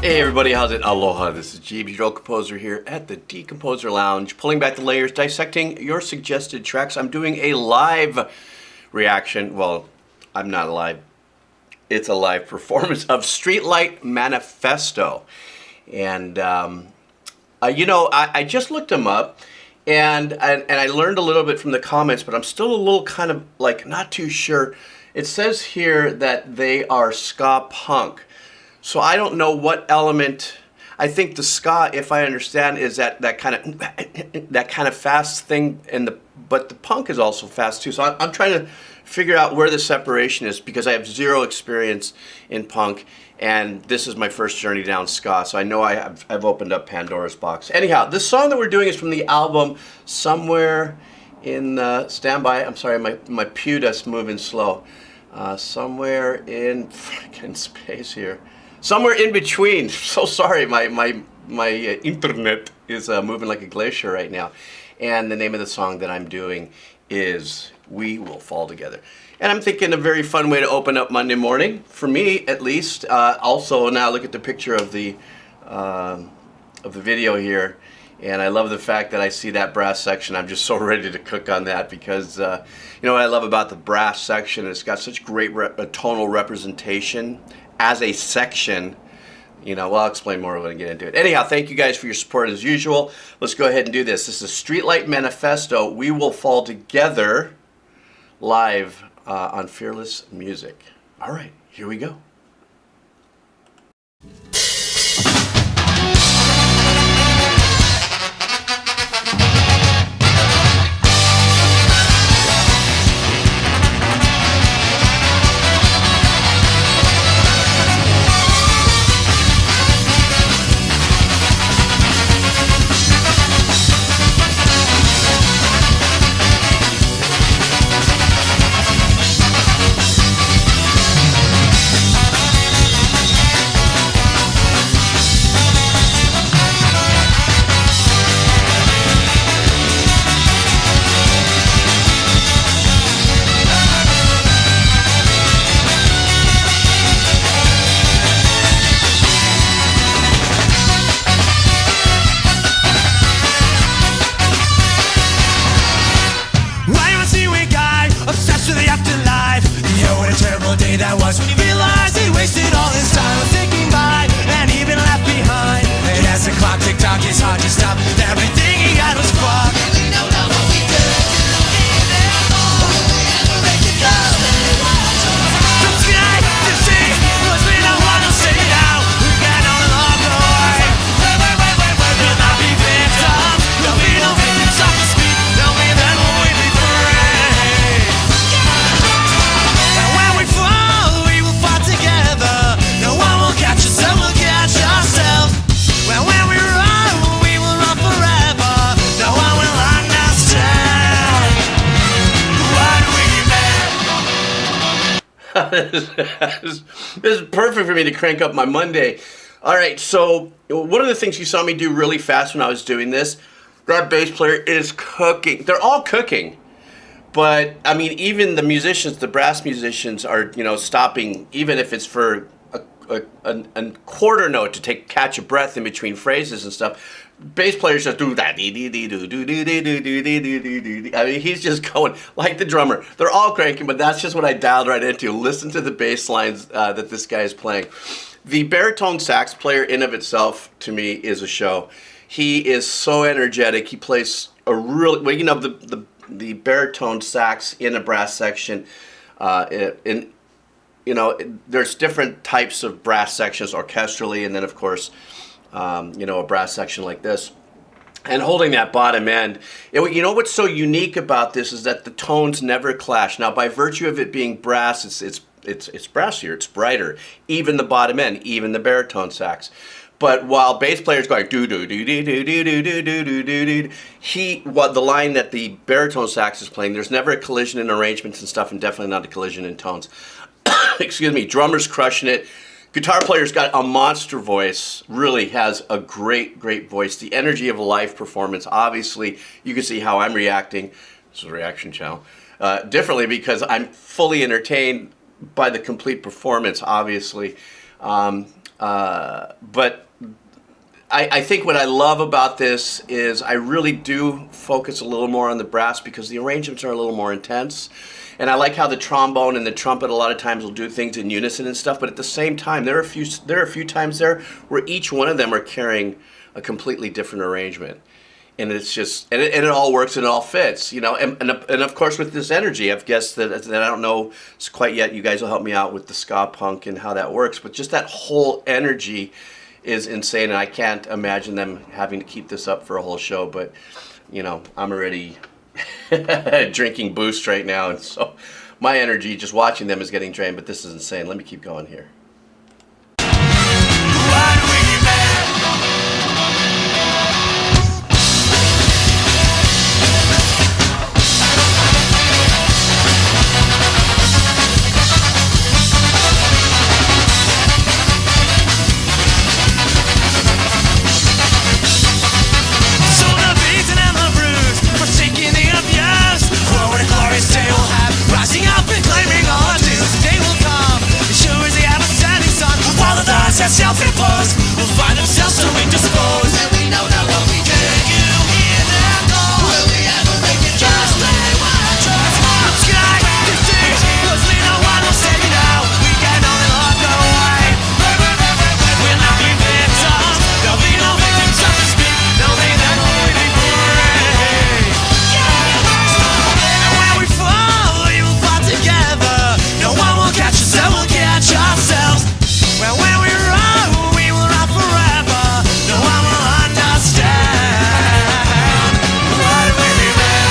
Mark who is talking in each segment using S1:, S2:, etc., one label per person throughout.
S1: Hey everybody, how's it? Aloha, this is Geebz, your old composer here at the Decomposer Lounge, pulling back the layers, dissecting your suggested tracks. I'm doing a live reaction. Well, I'm not live. It's a live performance of Streetlight Manifesto. And, I just looked them up and I learned a little bit from the comments, but I'm still a little kind of like not too sure. It says here that they are ska punk. So I don't know what element. I think the ska, if I understand, is that kind of fast thing, but the punk is also fast too. So I'm trying to figure out where the separation is because I have zero experience in punk, and this is my first journey down ska. So I know I've opened up Pandora's box. Anyhow, this song that we're doing is from the album Somewhere in Standby. I'm sorry, my pew's moving slow. Somewhere in freaking space here. Somewhere in between. So sorry, my internet is moving like a glacier right now. And the name of the song that I'm doing is We Will Fall Together. And I'm thinking a very fun way to open up Monday morning, for me at least. Also, now look at the picture of the video here. And I love the fact that I see that brass section. I'm just so ready to cook on that because, you know what I love about the brass section? It's got such great tonal representation as a section. You know, well, I'll explain more when I get into it. Anyhow, thank you guys for your support as usual. Let's go ahead and do this. This is Streetlight Manifesto. We Will Fall Together, live on Fearless Music. All right, here we go.
S2: That was when you realized he wasted all his time was thinking by and even left behind. And as the clock ticked tock, it's hard to stop. Everything he had was fucked. And we know now what we did. Never make it go. From sky to sea, was we don't want to stay down. We got no longer away. We'll not be victims. There'll be no victims off the street. There'll be then will we be free. And when we fall,
S1: This is perfect for me to crank up my Monday. All right, so one of the things you saw me do really fast when I was doing this, that bass player is cooking. They're all cooking. But, I mean, even the musicians, the brass musicians are, you know, stopping, even if it's for a quarter note to catch a breath in between phrases and stuff. Bass players just do that. I mean, he's just going like the drummer. They're all cranking, but that's just what I dialed right into. Listen to the bass lines that this guy is playing. The baritone sax player in of itself, to me, is a show. He is so energetic. He plays a really, well, you know, the baritone sax in a brass section, you know, there's different types of brass sections orchestrally, and then of course, you know, a brass section like this. And holding that bottom end, you know what's so unique about this is that the tones never clash. Now, by virtue of it being brass, it's brassier, it's brighter. Even the bottom end, even the baritone sax. But while bass players going do do do do do do do do do do do do, the line that the baritone sax is playing, there's never a collision in arrangements and stuff, and definitely not a collision in tones. Excuse me. Drummers crushing it. Guitar player's got a monster voice, really has a great, great voice. The energy of a live performance, obviously, you can see how I'm reacting. This is a reaction channel. Differently because I'm fully entertained by the complete performance, obviously. But I think what I love about this is I really do focus a little more on the brass because the arrangements are a little more intense. And I like how the trombone and the trumpet a lot of times will do things in unison and stuff. But at the same time, there are a few times there where each one of them are carrying a completely different arrangement. And it's just, and it all works and it all fits, you know. And of course with this energy, I've guessed that I don't know quite yet. You guys will help me out with the ska punk and how that works. But just that whole energy is insane, and I can't imagine them having to keep this up for a whole show. But you know, I'm already drinking Boost right now, and so my energy just watching them is getting drained. But this is insane. Let me keep going here.
S2: Self-imposed will find themselves so indisposed, and we know not what we can. You hear that call? Will we ever make it? Just stay watch us. The sky is deep, 'cause we know what will save you now. We can only walk away. We'll not be victims. There'll be no victims of the speak. There'll be them only be free. And when we fall, we will fall together. No one will catch us, and we'll catch ourselves. When we run, we will run forever. No one will understand. Why do we remain?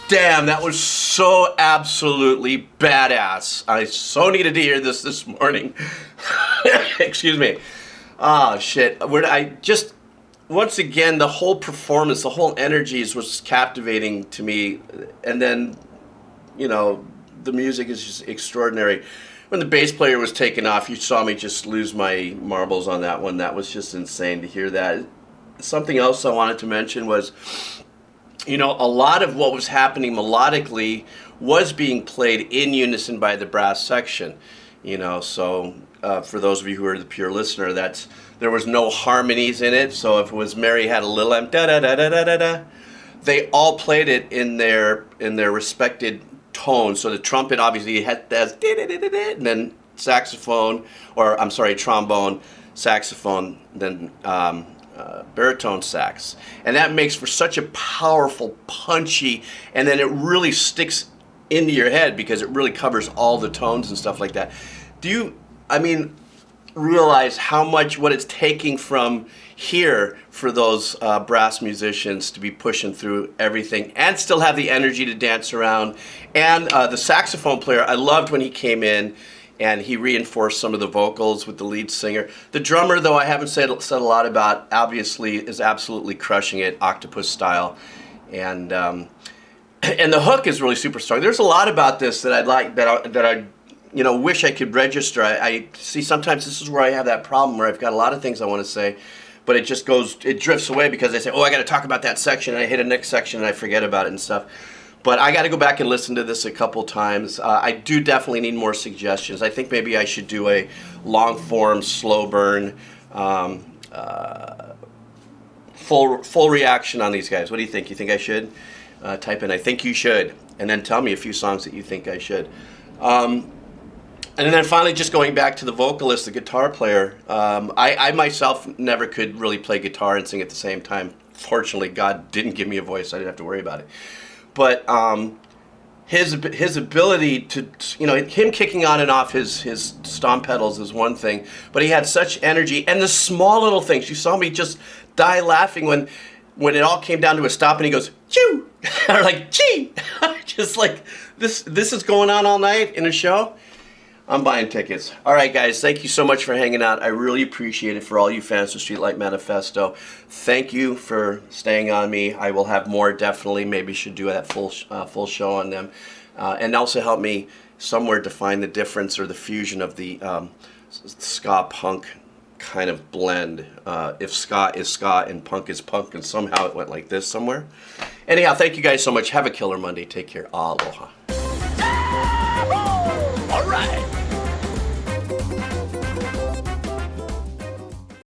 S1: Damn, that was so absolutely badass. I so needed to hear this morning. Excuse me. Oh, shit. Once again, the whole performance, the whole energies was captivating to me. And then, you know, the music is just extraordinary. When the bass player was taken off, you saw me just lose my marbles on that one. That was just insane to hear that. Something else I wanted to mention was, you know, a lot of what was happening melodically was being played in unison by the brass section. You know, so for those of you who are the pure listener, there was no harmonies in it. So if it was Mary had a little da da da da da da da, they all played it in their respected tones. So the trumpet obviously has and then saxophone, or I'm sorry, trombone, saxophone, then baritone sax, and that makes for such a powerful, punchy, and then it really sticks into your head because it really covers all the tones and stuff like that. Do you, realize how much what it's taking from here for those brass musicians to be pushing through everything and still have the energy to dance around? And the saxophone player, I loved when he came in and he reinforced some of the vocals with the lead singer. The drummer, though, I haven't said a lot about, obviously is absolutely crushing it, octopus style. And the hook is really super strong. There's a lot about this that I'd like, that I wish I could register. I see sometimes this is where I have that problem where I've got a lot of things I want to say, but it drifts away because I say, oh, I got to talk about that section, and I hit a next section and I forget about it and stuff. But I got to go back and listen to this a couple times. I do definitely need more suggestions. I think maybe I should do a long form, slow burn, full reaction on these guys. What do you think? You think I should? Type in, I think you should, and then tell me a few songs that you think I should. And then finally, just going back to the vocalist, the guitar player, I myself never could really play guitar and sing at the same time. Fortunately, God didn't give me a voice, so I didn't have to worry about it. But his ability to, him kicking on and off his stomp pedals is one thing, but he had such energy, and the small little things. You saw me just die laughing when it all came down to a stop, and he goes, choo, or like, gee, just like, this is going on all night in a show. I'm buying tickets. All right, guys, thank you so much for hanging out. I really appreciate it for all you fans of Streetlight Manifesto. Thank you for staying on me. I will have more, definitely. Maybe should do that full show on them. And also help me somewhere define the difference or the fusion of the ska punk kind of blend. If ska is ska and punk is punk, and somehow it went like this somewhere. Anyhow, thank you guys so much. Have a killer Monday. Take care. Aloha.
S2: All right.